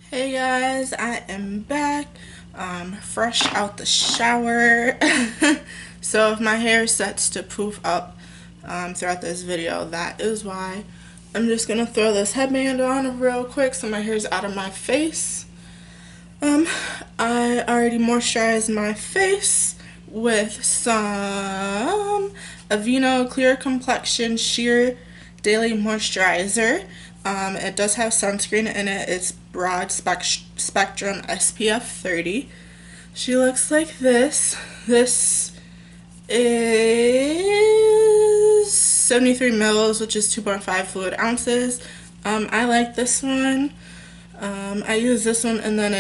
Hey guys, I am back, fresh out the shower. So if my hair sets to poof up throughout this video, that is why. I'm just gonna throw this headband on real quick so my hair's out of my face. I already moisturized my face with some Aveeno Clear Complexion Sheer Daily Moisturizer. It does have sunscreen in it. It's broad spectrum SPF 30. She looks like this. This is 73 mils, which is 2.5 fluid ounces. I like this one. I use this one and then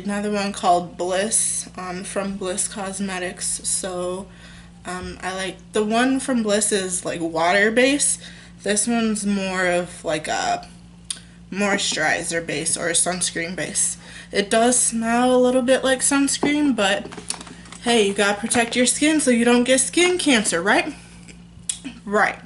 another one called Bliss from Bliss Cosmetics. So I like the one from Bliss is like water based. This one's more of like a moisturizer base or a sunscreen base. It does smell a little bit like sunscreen, but hey, you gotta protect your skin so you don't get skin cancer, right? Right.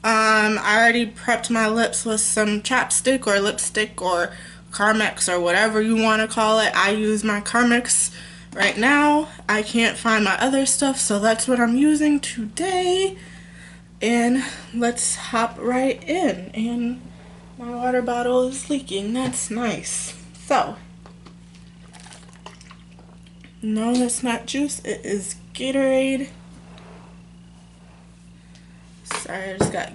I already prepped my lips with some chapstick or lipstick or Carmex or whatever you want to call it. I use my Carmex right now. I can't find my other stuff, so that's what I'm using today. And let's hop right in. And my water bottle is leaking. That's nice. So, no, that's not juice. It is Gatorade. Sorry, I just got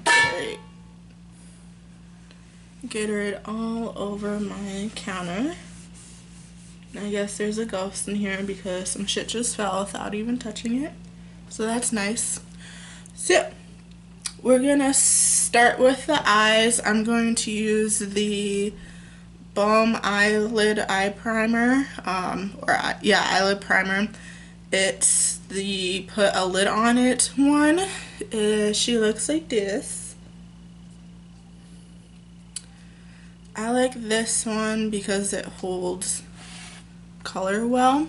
Gatorade all over my counter. I guess there's a ghost in here because some shit just fell without even touching it. So that's nice. So, we're gonna start with the eyes. I'm going to use the Balm Eyelid Eye Primer, eyelid primer. It's the put a lid on it one. She looks like this. I like this one because it holds color well.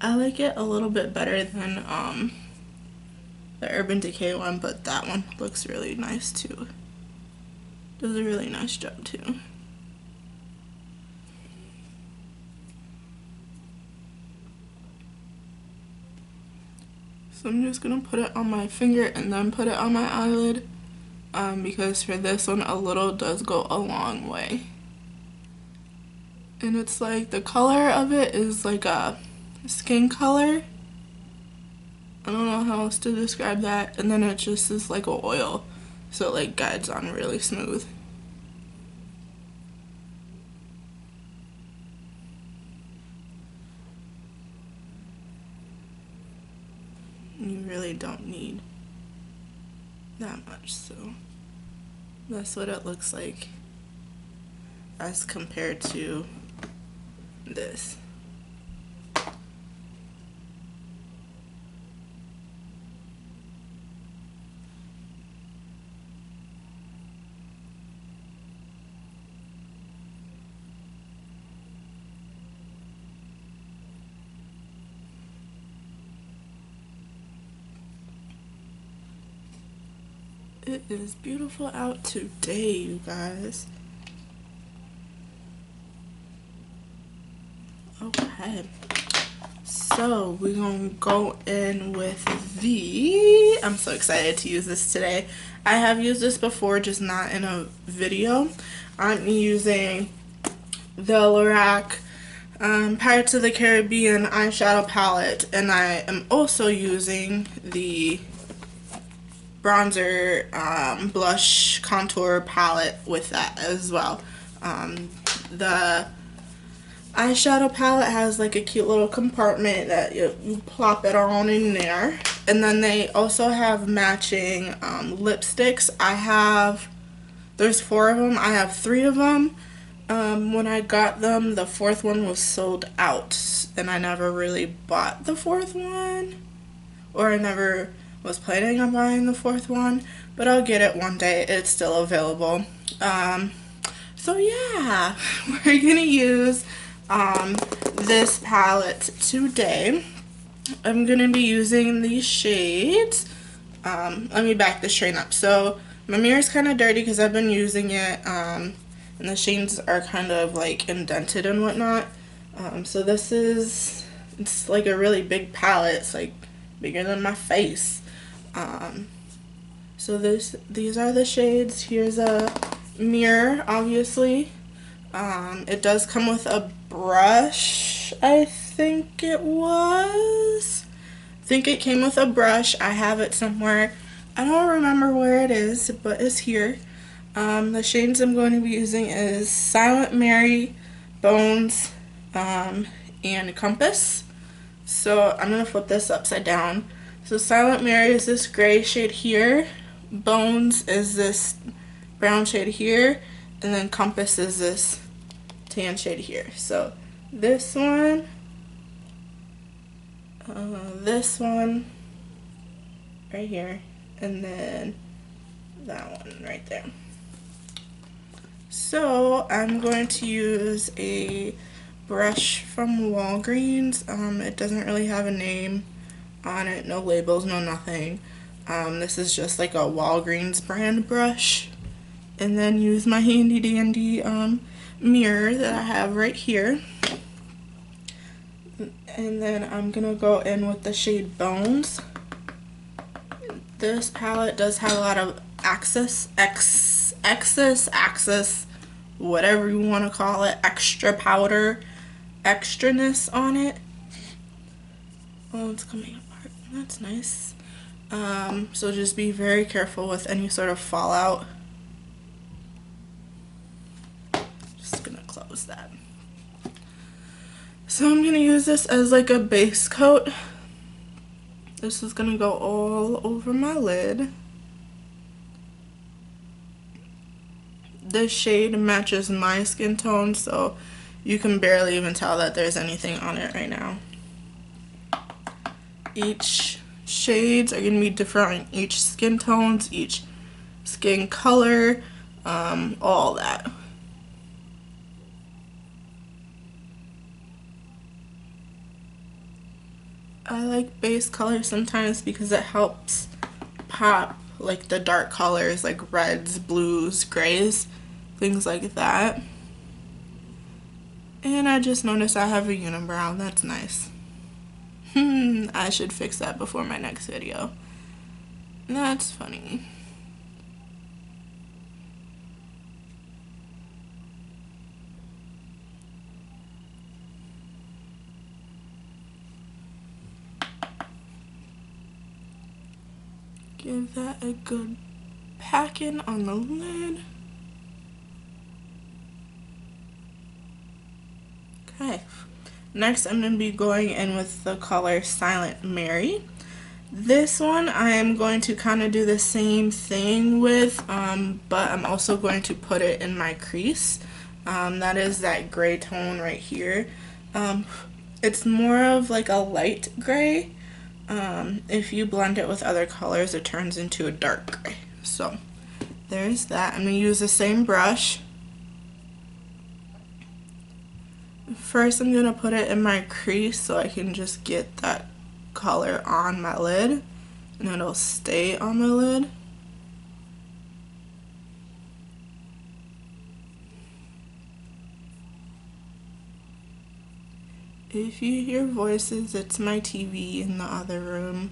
I like it a little bit better than the Urban Decay one, but that one looks really nice too. Does a really nice job too. So I'm just gonna put it on my finger and then put it on my eyelid, because for this one a little does go a long way. And it's like the color of it is like a skin color. I don't know how else to describe that. And then it just is like an oil, so it like guides on really smooth. You really don't need that much, so that's what it looks like as compared to this. It is beautiful out today, you guys. Okay, so we're gonna go in with I'm so excited to use this today. I have used this before, just not in a video. I'm using the Lorac Pirates of the Caribbean eyeshadow palette, and I am also using the bronzer blush contour palette with that as well. The eyeshadow palette has like a cute little compartment that you plop it on in there, and then they also have matching lipsticks. There's 4 of them. I have 3 of them. When I got them, the 4th one was sold out, and I never really bought the 4th one, or I never was planning on buying the 4th one, but I'll get it one day. It's still available. So yeah, we're gonna use this palette today. I'm gonna be using these shades. Let me back this train up. So my mirror's kind of dirty because I've been using it and the shades are kind of like indented and whatnot. So this is, it's like a really big palette. It's like bigger than my face. So these are the shades. Here's a mirror, obviously. It does come with a brush, I think it was. I think it came with a brush. I have it somewhere. I don't remember where it is, but it's here. The shades I'm going to be using is Silent Mary, Bones, and Compass. So I'm going to flip this upside down. So Silent Mary is this gray shade here. Bones is this brown shade here. And then Compass is this tan shade here. So this one right here, and then that one right there. So I'm going to use a brush from Walgreens. It doesn't really have a name on it, no labels, no nothing. This is just like a Walgreens brand brush. And then use my handy dandy mirror that I have right here. And then I'm gonna go in with the shade Bones. This palette does have a lot of access, whatever you want to call it, extra powder, extraness on it. Oh, it's coming apart. That's nice. So just be very careful with any sort of fallout. Just gonna close that. So I'm gonna use this as like a base coat. This is gonna go all over my lid. This shade matches my skin tone, so you can barely even tell that there's anything on it right now. Each shades are gonna be different, each skin tones, each skin color, all that. I like base color sometimes because it helps pop like the dark colors like reds, blues, grays, things like that. And I just noticed I have a unibrow. That's nice. I should fix that before my next video. That's funny. Give that a good packing on the lid. Okay, next I'm going to be going in with the color Silent Mary. This one I am going to kind of do the same thing with, but I'm also going to put it in my crease. That is that gray tone right here. It's more of like a light gray. If you blend it with other colors, it turns into a dark gray. So there's that. I'm going to use the same brush. First I'm going to put it in my crease so I can just get that color on my lid, and it'll stay on my lid. If you hear voices, it's my TV in the other room,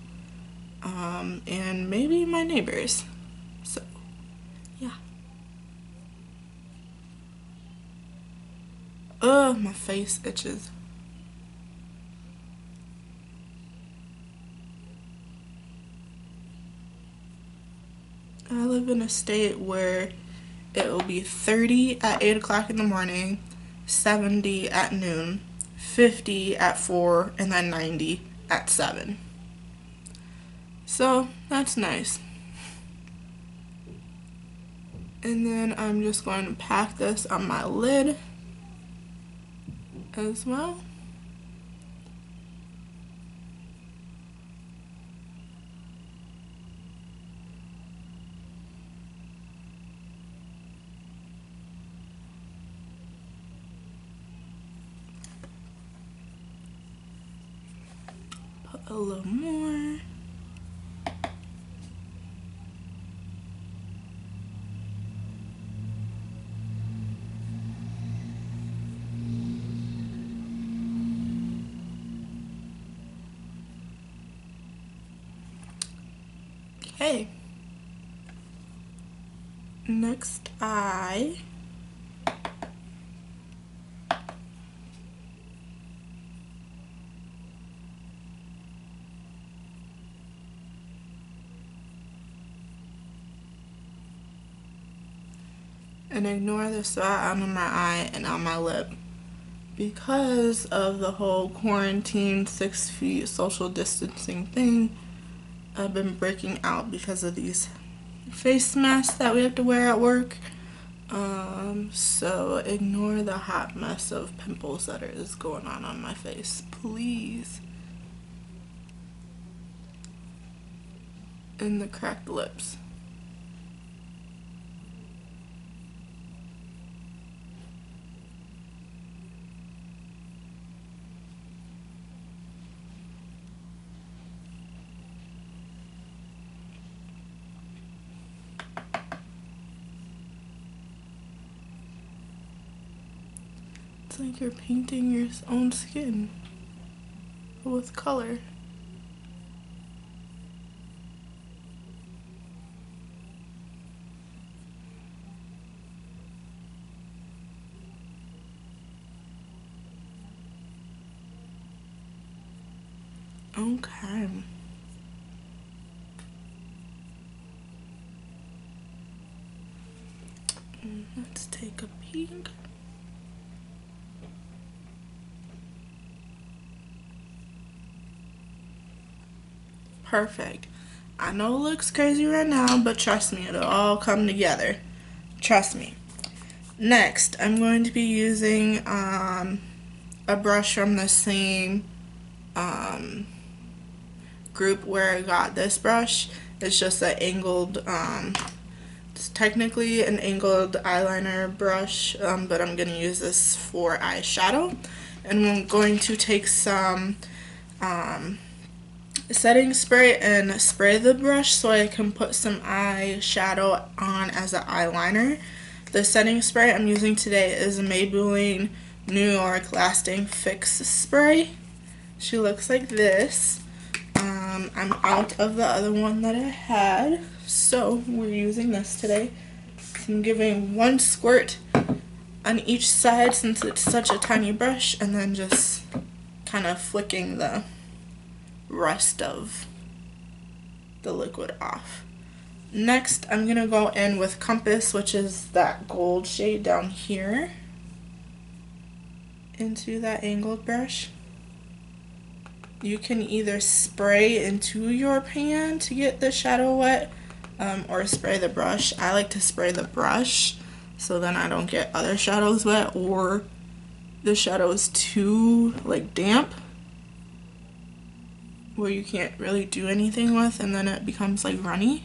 and maybe my neighbors. So, yeah. Oh, my face itches. I live in a state where it will be 30 at 8 o'clock in the morning, 70 at noon, 50 at 4, and then 90 at 7. So that's nice. And then I'm just going to pack this on my lid as well. Put a little more. Okay. Next eye. And ignore the spot on my eye and on my lip. Because of the whole quarantine 6 feet social distancing thing, I've been breaking out because of these face masks that we have to wear at work. So ignore the hot mess of pimples that is going on my face, please. And the cracked lips. It's like you're painting your own skin with color. Okay. Let's take a peek. Perfect. I know it looks crazy right now, but trust me, it'll all come together. Trust me. Next, I'm going to be using a brush from the same group where I got this brush. It's just an angled, it's technically an angled eyeliner brush, but I'm going to use this for eyeshadow. And I'm going to take some setting spray and spray the brush so I can put some eyeshadow on as an eyeliner. The setting spray I'm using today is a Maybline New York Lasting Fix Spray. She looks like this. I'm out of the other one that I had, so we're using this today. So I'm giving one squirt on each side since it's such a tiny brush, and then just kind of flicking the rest of the liquid off. Next, I'm gonna go in with Compass, which is that gold shade down here, into that angled brush. You can either spray into your pan to get the shadow wet, or spray the brush. I like to spray the brush so then I don't get other shadows wet or the shadows too like damp where you can't really do anything with, and then it becomes like runny.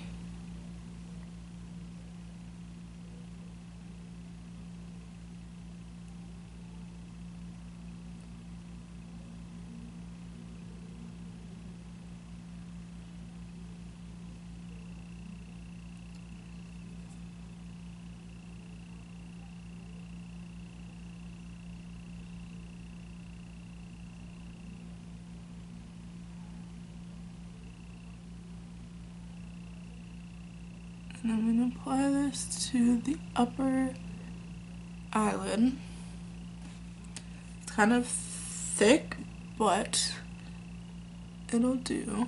And I'm going to apply this to the upper eyelid. It's kind of thick, but it'll do.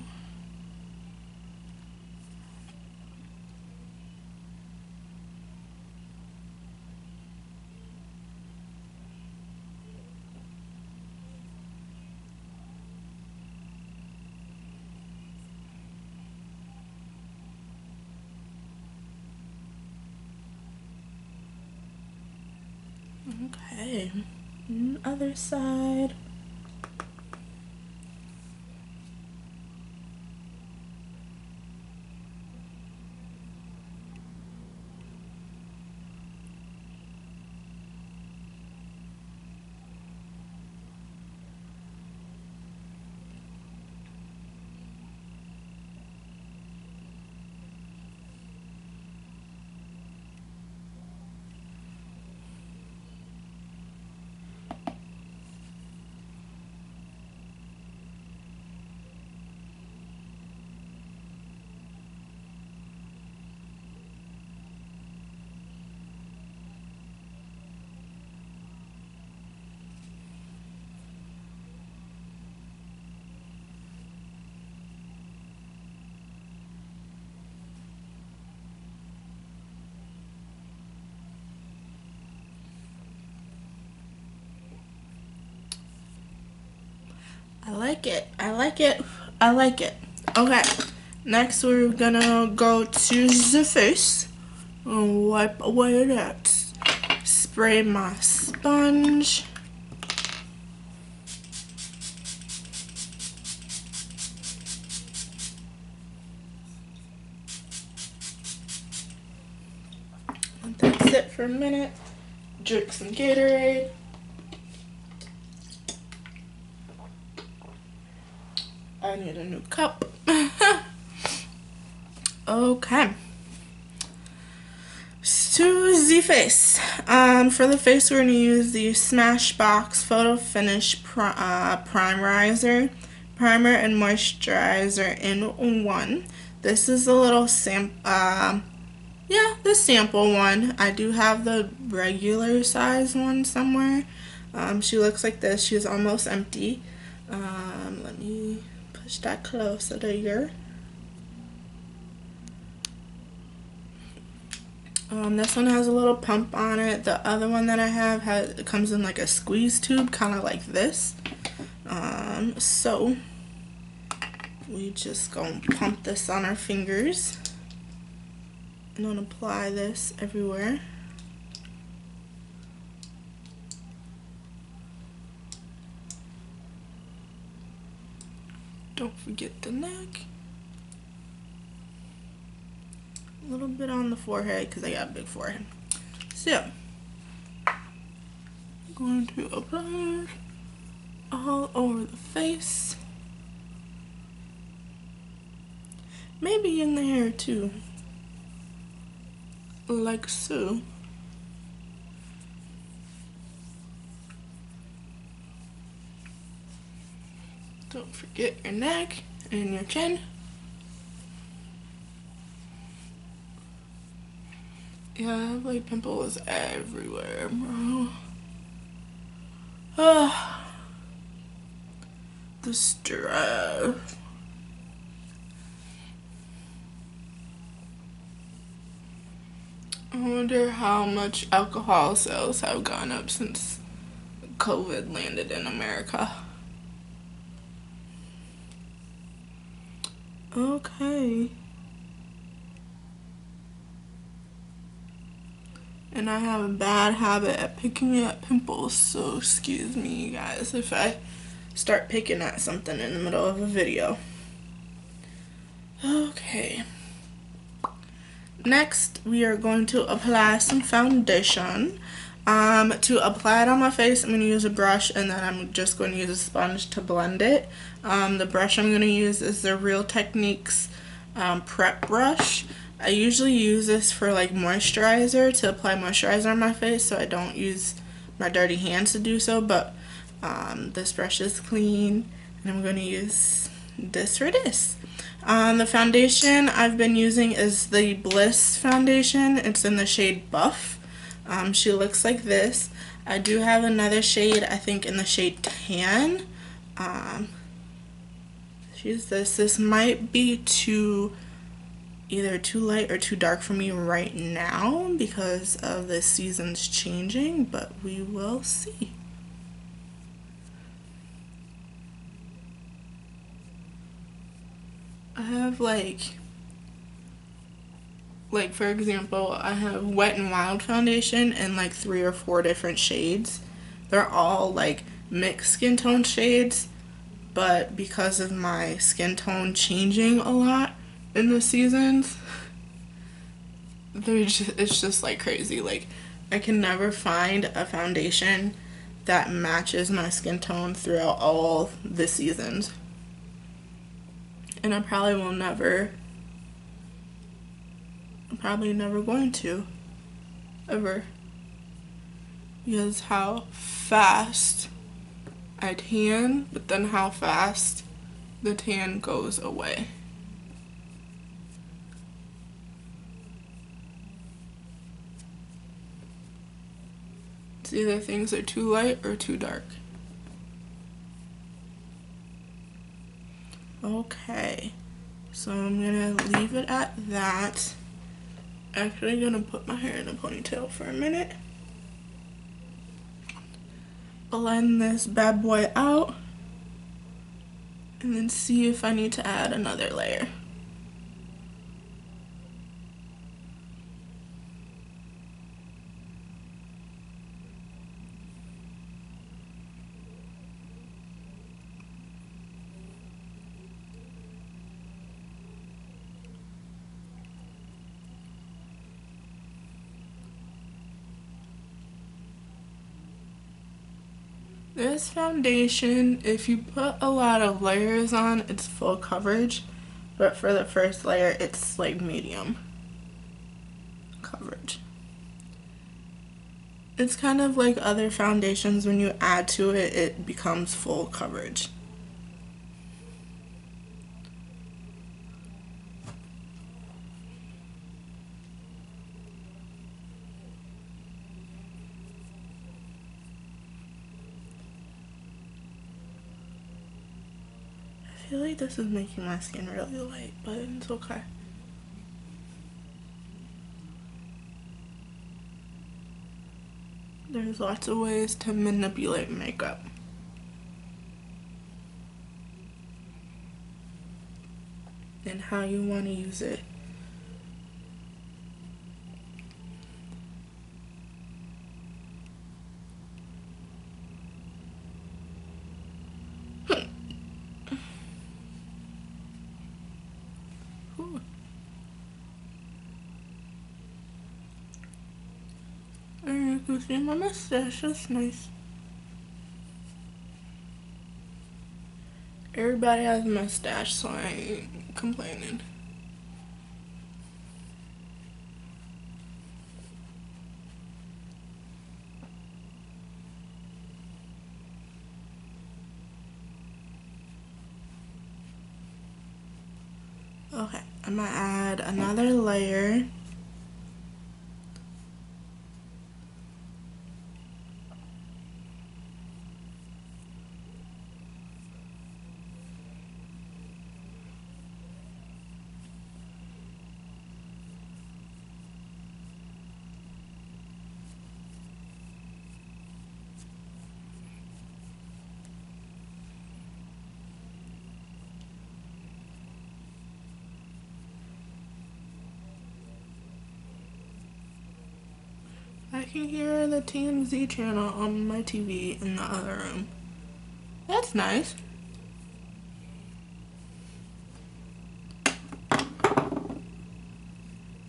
Okay, and other side. like it. I like it. I like it. Okay. Next, we're gonna go to the face and wipe away that. Spray my sponge. Let that sit for a minute. Drink some Gatorade. I need a new cup. Okay. To the face. For the face, we're going to use the Smashbox Photo Finish Primerizer. Primer and moisturizer in one. This is a little the sample one. I do have the regular size one somewhere. She looks like this. She's almost empty. Let me push that closer to you. This one has a little pump on it. The other one that I have it comes in like a squeeze tube, kind of like this. So we just gonna pump this on our fingers and then apply this everywhere. Don't forget the neck. A little bit on the forehead because I got a big forehead. So, I'm going to apply all over the face. Maybe in the hair too. Like so. Don't forget your neck and your chin. Yeah, I have like pimples everywhere, bro. The stress. I wonder how much alcohol sales have gone up since COVID landed in America. Okay. And I have a bad habit at picking at pimples, so excuse me guys if I start picking at something in the middle of a video. Okay. Next, we are going to apply some foundation. To apply it on my face, I'm going to use a brush, and then I'm just going to use a sponge to blend it. The brush I'm going to use is the Real Techniques prep brush. I usually use this for like moisturizer, to apply moisturizer on my face, so I don't use my dirty hands to do so, but this brush is clean, and I'm going to use this for this. The foundation I've been using is the Bliss foundation. It's in the shade Buff. She looks like this. I do have another shade, I think in the shade Tan. Use this. This might be either too light or too dark for me right now because of the seasons changing, but we will see. I have like for example, I have Wet n Wild foundation in like 3 or 4 different shades. They're all like mixed skin tone shades, but because of my skin tone changing a lot in the seasons, it's just like crazy. Like, I can never find a foundation that matches my skin tone throughout all the seasons. And I probably will never, I'm probably never going to, ever. Because how fast I tan, but then how fast the tan goes away. It's either things are too light or too dark. Okay, so I'm gonna leave it at that. Actually gonna put my hair in a ponytail for a minute. Blend this bad boy out. and then see if I need to add another layer. This foundation, if you put a lot of layers on, it's full coverage, but for the first layer, it's like medium coverage. It's kind of like other foundations, when you add to it, it becomes full coverage. I feel like this is making my skin really light, but it's okay. There's lots of ways to manipulate makeup. And how you want to use it. And you can see my mustache, that's nice. Everybody has a mustache, so I ain't complaining. Okay, I'm gonna add another layer. I can hear the TMZ channel on my TV in the other room. That's nice.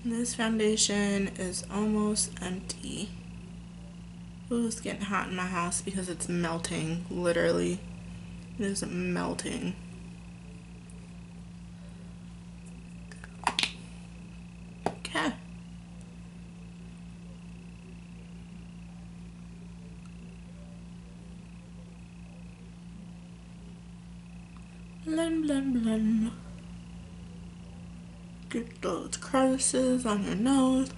This foundation is almost empty. Ooh, it's getting hot in my house because it's melting, literally. It is melting. Okay. Blend, blend, blend. Get those crevices on your nose.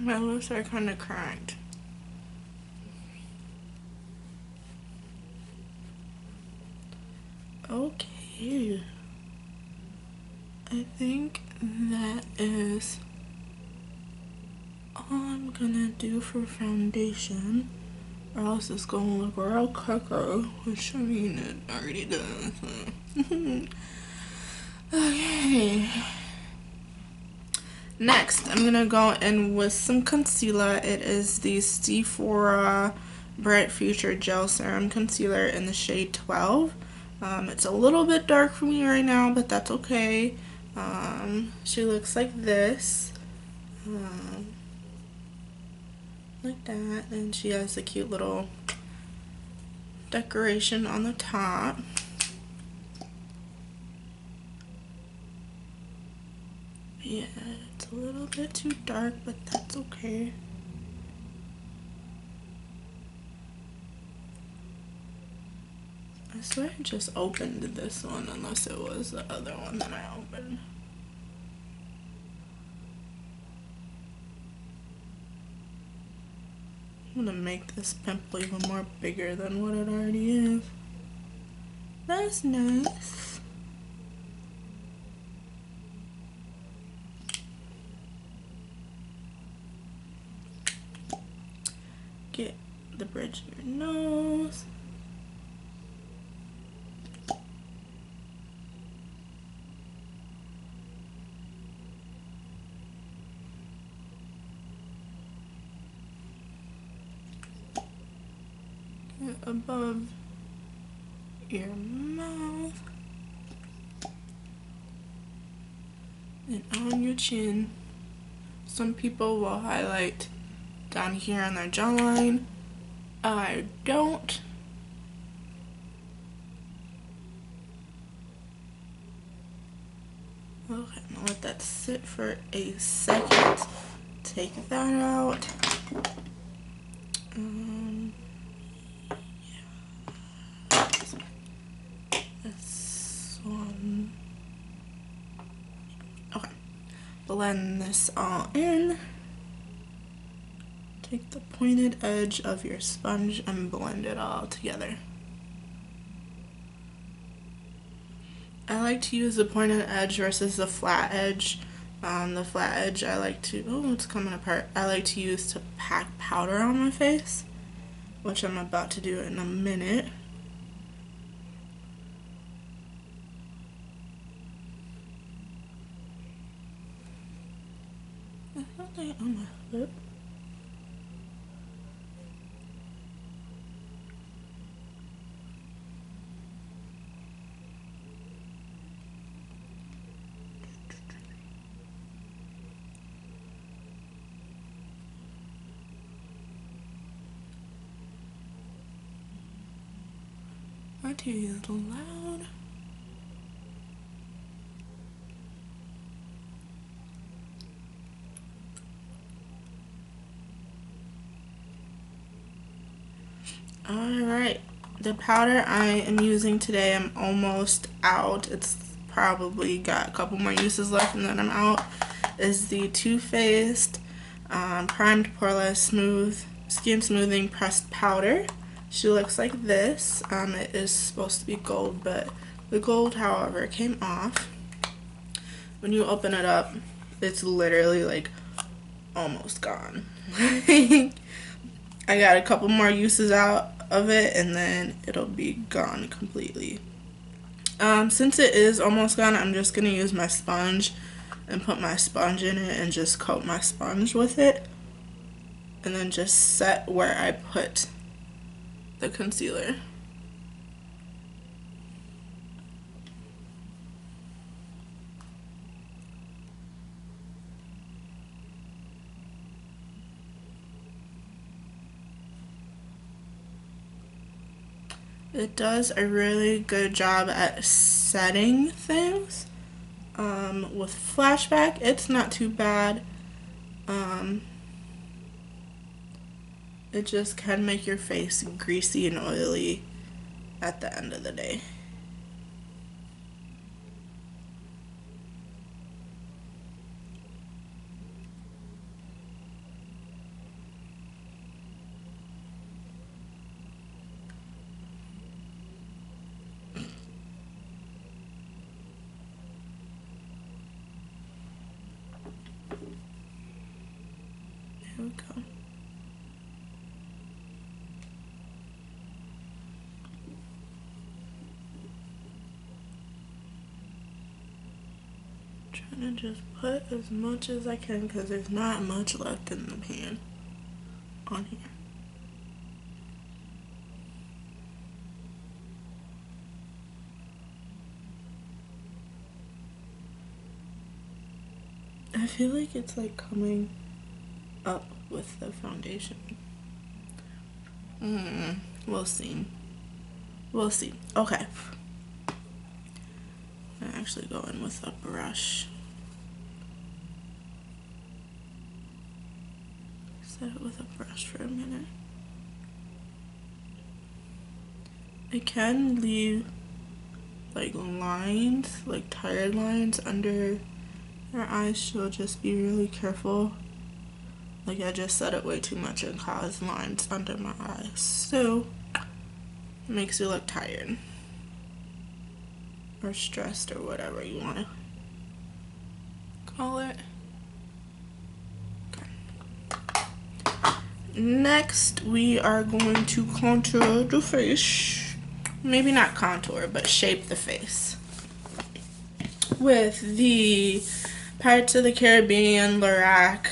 My lips are kind of cracked. Okay. I think that is all I'm gonna do for foundation, or else it's gonna look real cocoa, which I mean it already does. Okay. Next, I'm gonna go in with some concealer. It is the Sephora Bright Future Gel Serum Concealer in the shade 12. It's a little bit dark for me right now, but that's okay. She looks like this. Like that. And she has a cute little decoration on the top. Yeah, it's a little bit too dark, but that's okay. I swear I just opened this one, unless it was the other one that I opened. I'm gonna make this pimple even more bigger than what it already is. That's nice. Get the bridge of your nose. Get above your mouth. And on your chin. Some people will highlight down here on their jawline. I don't. Okay, I'm gonna let that sit for a second. Take that out. Yeah. This one. Okay. Blend this all in. Take the pointed edge of your sponge and blend it all together. I like to use the pointed edge versus the flat edge. The flat edge I like to, oh, it's coming apart. I like to use to pack powder on my face, which I'm about to do in a minute. I felt like on my lip. My TV is a little loud. Alright, the powder I am using today, I'm almost out. It's probably got a couple more uses left and then I'm out. Is the Too Faced Primed Poreless Smooth Skin Smoothing Pressed Powder. She looks like this. It is supposed to be gold, but the gold, however, came off. When you open it up, it's literally like almost gone. I got a couple more uses out of it and then it'll be gone completely. Since it is almost gone, I'm just going to use my sponge and put my sponge in it and just coat my sponge with it. And then just set where I put the concealer. It does a really good job at setting things. With flashback, it's not too bad. It just can make your face greasy and oily at the end of the day. There we go. Trying to just put as much as I can because there's not much left in the pan on here. I feel like it's like coming up with the foundation. We'll see. We'll see. Okay. I'm actually go in with a brush. Set it with a brush for a minute. I can leave like lines, like tired lines under your eyes, so just be really careful. Like I just set it way too much and caused lines under my eyes, so it makes you look tired or stressed or whatever you want to call it. Okay. Next we are going to contour the face. Maybe not contour, but shape the face with the Pirates of the Caribbean Lorac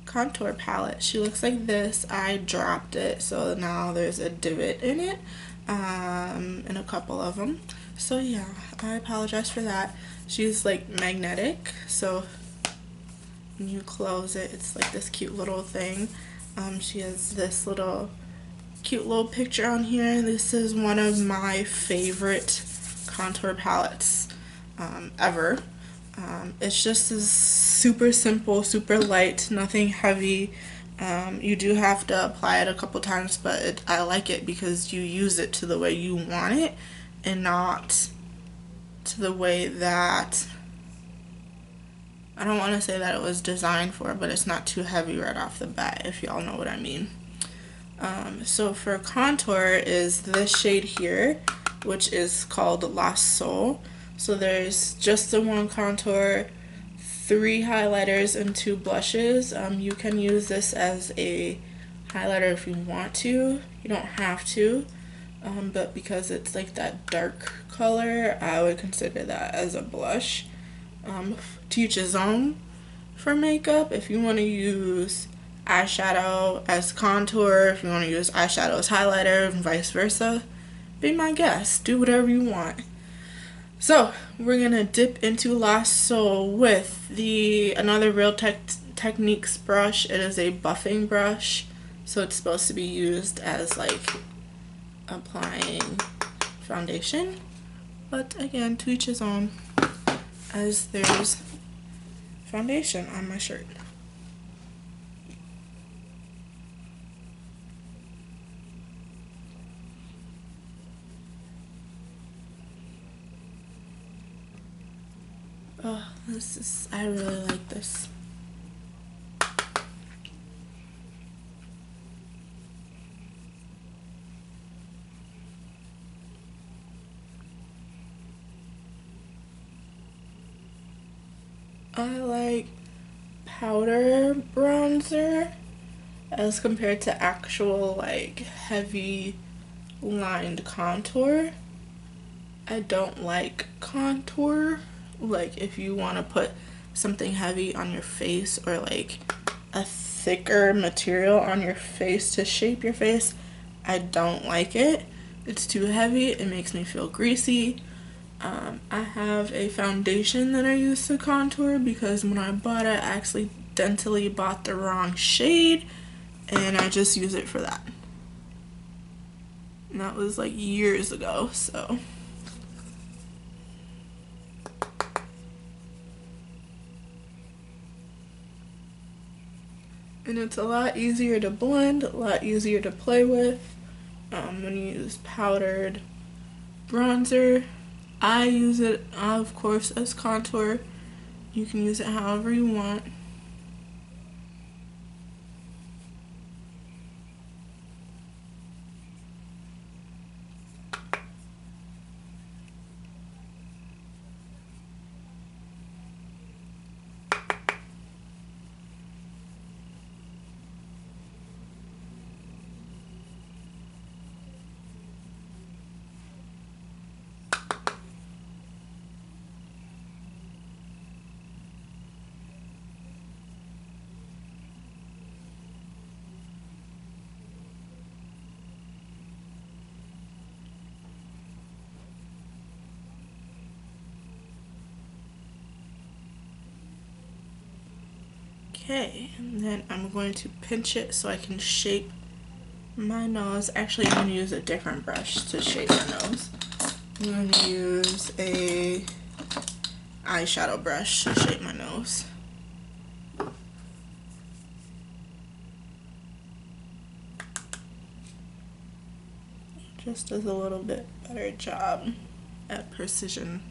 contour palette. She looks like this. I dropped it, so now there's a divot in it, in a couple of them. So yeah, I apologize for that. She's like magnetic, so when you close it, it's like this cute little thing. She has this little cute little picture on here. This is one of my favorite contour palettes ever. It's just as super simple, super light, nothing heavy. You do have to apply it a couple times, but I like it because you use it to the way you want it and not to the way that, I don't want to say that it was designed for, but it's not too heavy right off the bat, if y'all know what I mean. So for contour is this shade here, which is called Lost Soul. So there's just the one contour, 3 highlighters, and 2 blushes. You can use this as a highlighter if you want to. You don't have to, but because it's like that dark color, I would consider that as a blush. To each his own for makeup. If you want to use eyeshadow as contour, if you want to use eyeshadow as highlighter, and vice versa, be my guest. Do whatever you want. So we're gonna dip into Lost Soul with another Real Techniques brush. It is a buffing brush, so it's supposed to be used as like applying foundation, but again, to each his own, as there's foundation on my shirt. Oh, I really like this. I like powder bronzer as compared to actual like heavy lined contour. I don't like contour. Like if you want to put something heavy on your face or like a thicker material on your face to shape your face, I don't like it. It's too heavy. It makes me feel greasy. I have a foundation that I use to contour because when I bought it, I accidentally bought the wrong shade and I just use it for that. And that was like years ago, so. And it's a lot easier to blend, a lot easier to play with when you use powdered bronzer. I use it, of course, as contour. You can use it however you want. Okay, and then I'm going to pinch it so I can shape my nose. Actually, I'm going to use a different brush to shape my nose. I'm going to use a eyeshadow brush to shape my nose. Just does a little bit better job at precision.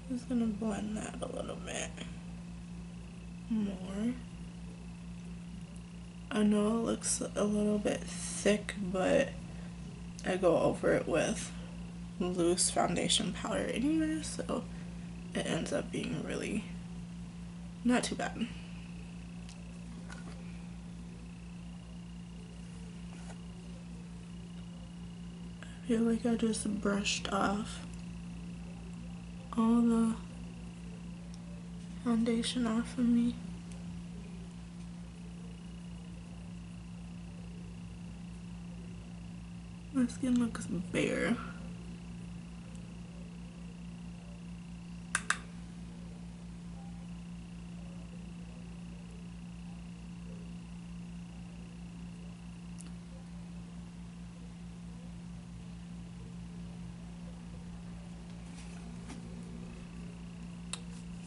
I'm just gonna blend that a little bit more. I know it looks a little bit thick, but I go over it with loose foundation powder anyway, so it ends up being really not too bad. I feel like I just brushed off all the foundation off of me. My skin looks bare.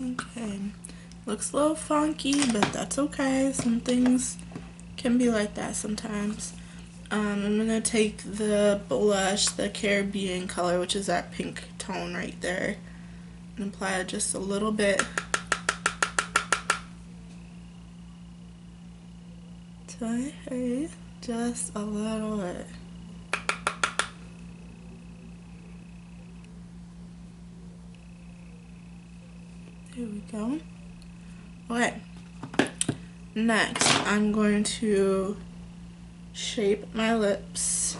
Okay, looks a little funky, but that's okay. Some things can be like that sometimes. I'm gonna take the blush, the Caribbean color, which is that pink tone right there, and apply it just a little bit to my face, just a little bit. There we go. Okay, next I'm going to shape my lips.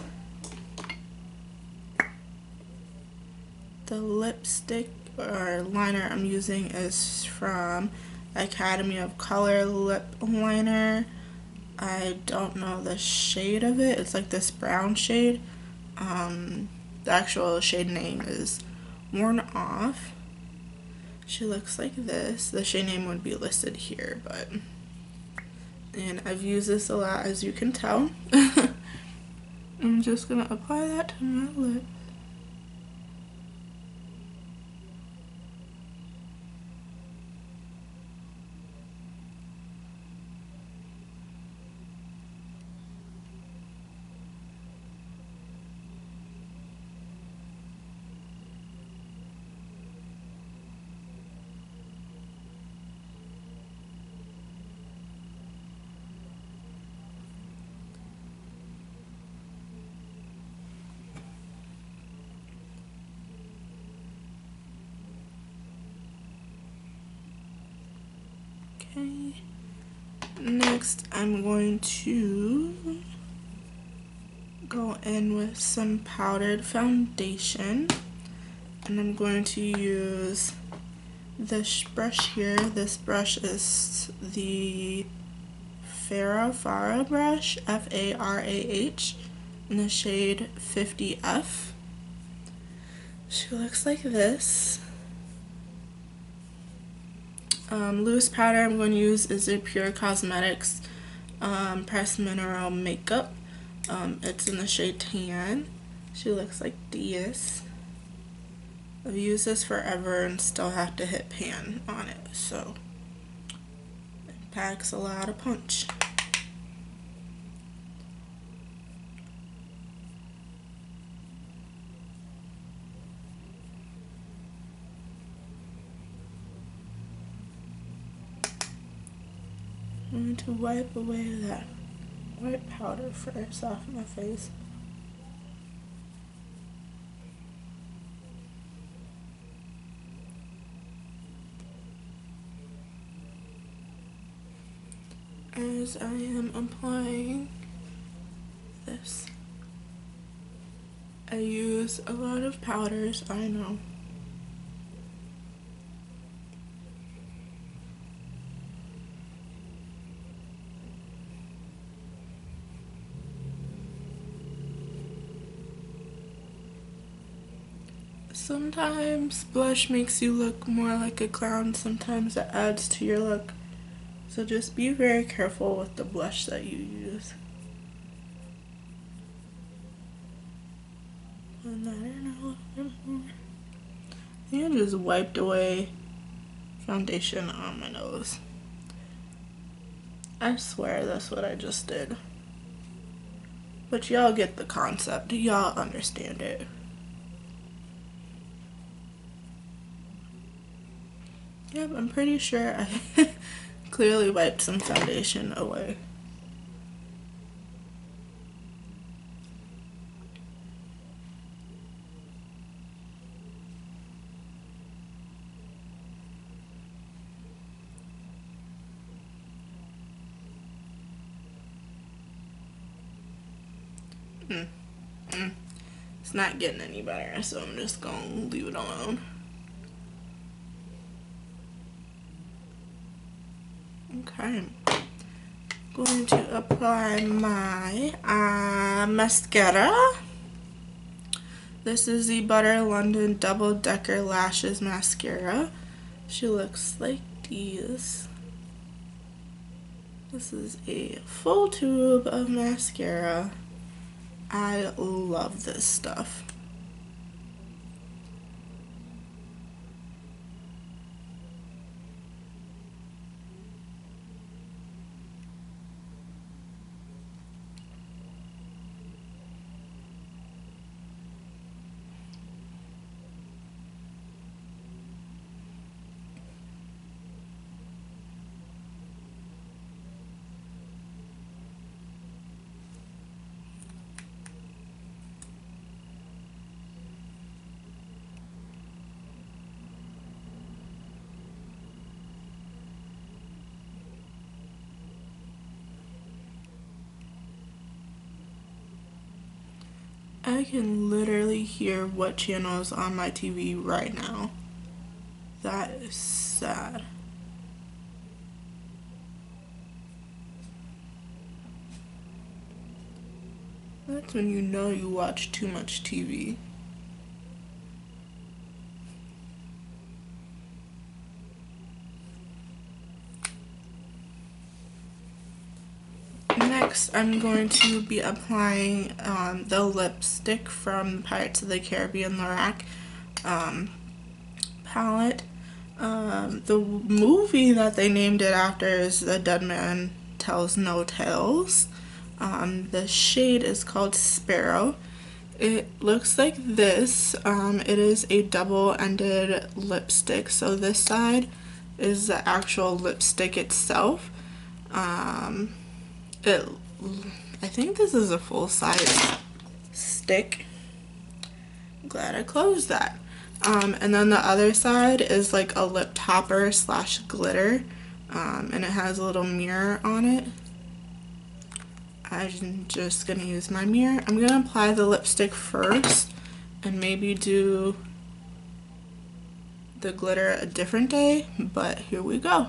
The lipstick or liner I'm using is from Academy of Color lip liner. I don't know the shade of it. It's like this brown shade. The actual shade name is Worn Off. She looks like this. The shade name would be listed here, and I've used this a lot, as you can tell. I'm just gonna apply that to my lip. Okay, next I'm going to go in with some powdered foundation, and I'm going to use this brush here. This brush is the F.A.R.A.H brush, F.A.R.A.H, in the shade 50F. She looks like this. Loose powder I'm going to use is a Pure Cosmetics Pressed Mineral Makeup. It's in the shade Tan. She looks like this. I've used this forever and still have to hit pan on it, so it packs a lot of punch. I'm going to wipe away that white powder first off my face. as I am applying this. I use a lot of powders, I know. Sometimes blush makes you look more like a clown, sometimes it adds to your look. So just be very careful with the blush that you use. And I don't know. I think I just wiped away foundation on my nose. I swear that's what I just did. But y'all get the concept. Y'all understand it. Yep, I'm pretty sure I clearly wiped some foundation away. It's not getting any better, so I'm just gonna leave it alone. Okay, going to apply my mascara. This is the Butter London Double Decker Lashes Mascara. She looks like these. This is a full tube of mascara. I love this stuff. I can literally hear what channel is on my TV right now. That is sad. That's when you know you watch too much TV. Next, I'm going to be applying the lipstick from Pirates of the Caribbean Lorac palette. The movie that they named it after is The Dead Man Tells No Tales. The shade is called Sparrow. It looks like this. It is a double-ended lipstick, so this side is the actual lipstick itself. I think this is a full-size stick. I'm glad I closed that. And then the other side is like a lip topper slash glitter, and it has a little mirror on it. I'm just gonna use my mirror. I'm gonna apply the lipstick first and maybe do the glitter a different day, but here we go.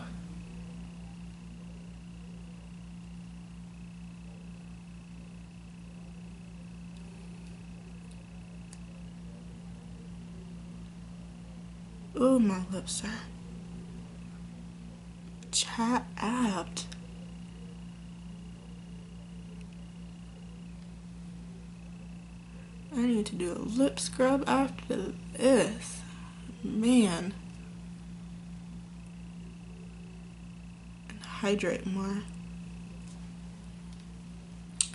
Oh, my lips are chapped. I need to do a lip scrub after this. Man. And hydrate more.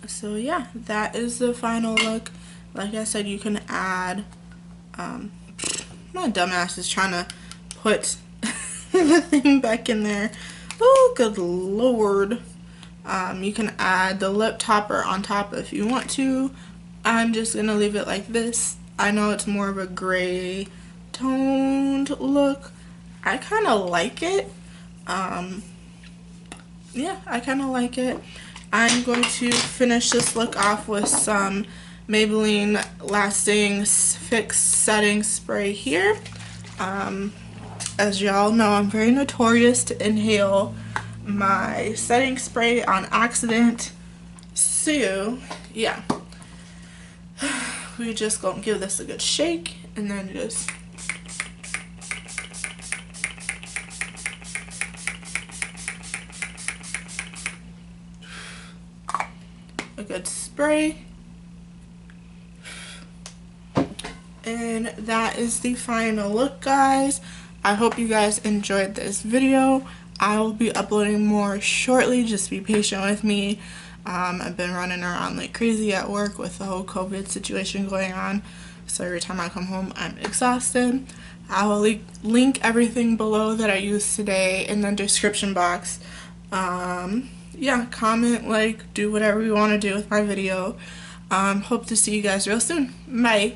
So yeah, that is the final look. Like I said, you can add my dumbass is trying to put the thing back in there. Oh, good lord. You can add the lip topper on top if you want to. I'm just going to leave it like this. I know it's more of a gray toned look. I kind of like it. yeah, I kind of like it. I'm going to finish this look off with some Maybline Lasting Fix Setting Spray here. As y'all know, I'm very notorious to inhale my setting spray on accident. So, yeah. We just gonna give this a good shake and then just a good spray. And that is the final look, guys. I hope you guys enjoyed this video. I will be uploading more shortly. Just be patient with me. I've been running around like crazy at work with the whole COVID situation going on. So every time I come home, I'm exhausted. I will link everything below that I used today in the description box. Yeah, comment, like, do whatever you want to do with my video. Hope to see you guys real soon. Bye.